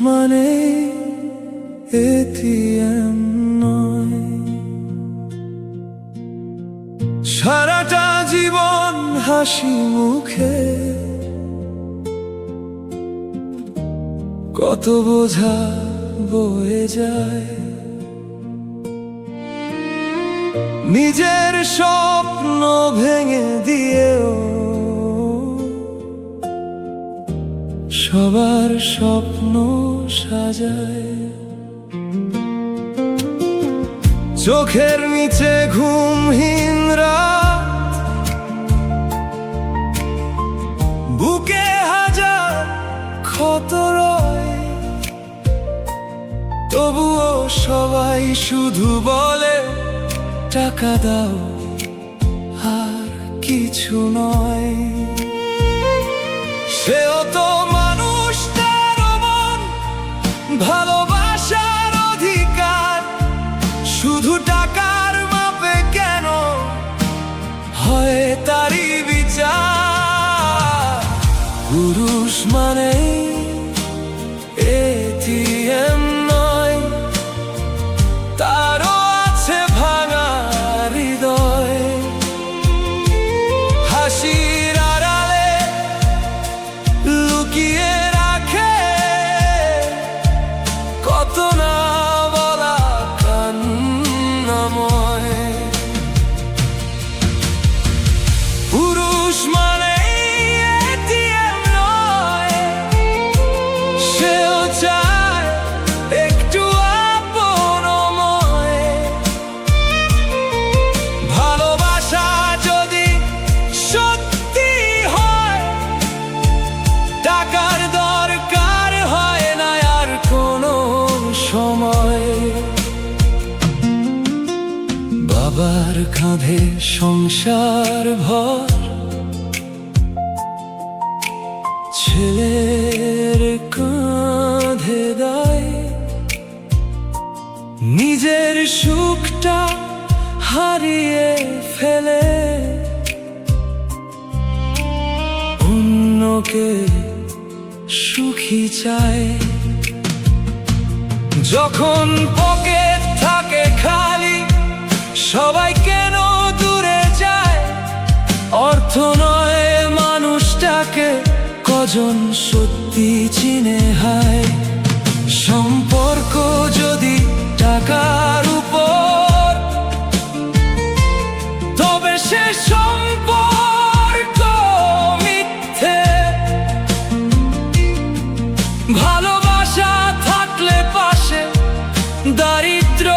মানে এটিএম নয়। সারাটা জীবন হাসি মুখে কত বোঝা বয়ে যায়, নিজের স্বপ্ন ভেঙে দিয়েও সবার স্বপ্ন সাজায়। চোখের নিচে ঘুমহীন রাত, বুকে হাজার ক্ষত রয়, তবুও সবাই শুধু বলে টাকা দাও আর কিছু নয়। সেও তো মানুষ, তারও মন, ভালোবাসার অধিকার, শুধু টাকার মাপে কেন হয় তারই বিচার। পুরুষ মানে এটিএম নয়, তারও আছে ভাঙা হৃদয়। হাসির আড়ালে লুকিয়ে রাখে কত না বলা কান্নাময়। পুরুষ মানে এটিএম নয়, সেও চায় একটু আপনময়। ভালোবাসা যদি সত্যি হয়, টাকার দরকার হয় না আর কোনো সময়। বাবার কাঁধে সংসার ভর, ছেলের কাঁধে দায়, নিজের সুখটা হারিয়ে ফেলে অন্যকে সুখী চায়। যখন পকেট থাকে খালি, সবাই কেন দূরে যায়? অর্থ নয় মানুষটাকে কজন সত্যি চিনে হায়। সম্পর্ক যদি টাকার উপর, তবে সে সম্পর্ক মিথ্যে। ভালোবাসা থাকলে পাশে, দারিদ্র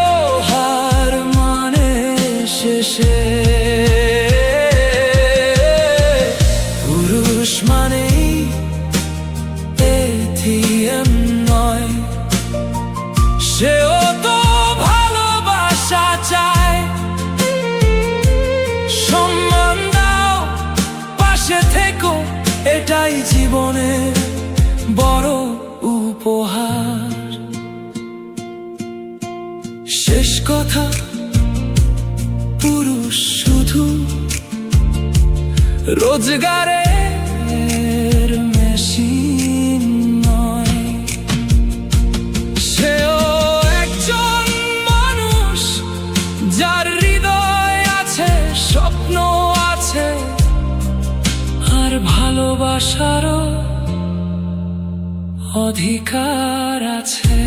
হার মানে শেষে। পুরুষ মানে এটিএম নয়, সেও তো ভালোবাসা চায়। সম্মান দাও, পাশে থেকো, এটাই জীবনের বড় উপহার। শেষ কথা, পুরুষ শুধু রোজগারের মেশিন নয়, সেও একজন মানুষ, যার হৃদয় আছে, স্বপ্ন আছে, আর ভালোবাসারও অধিকার আছে।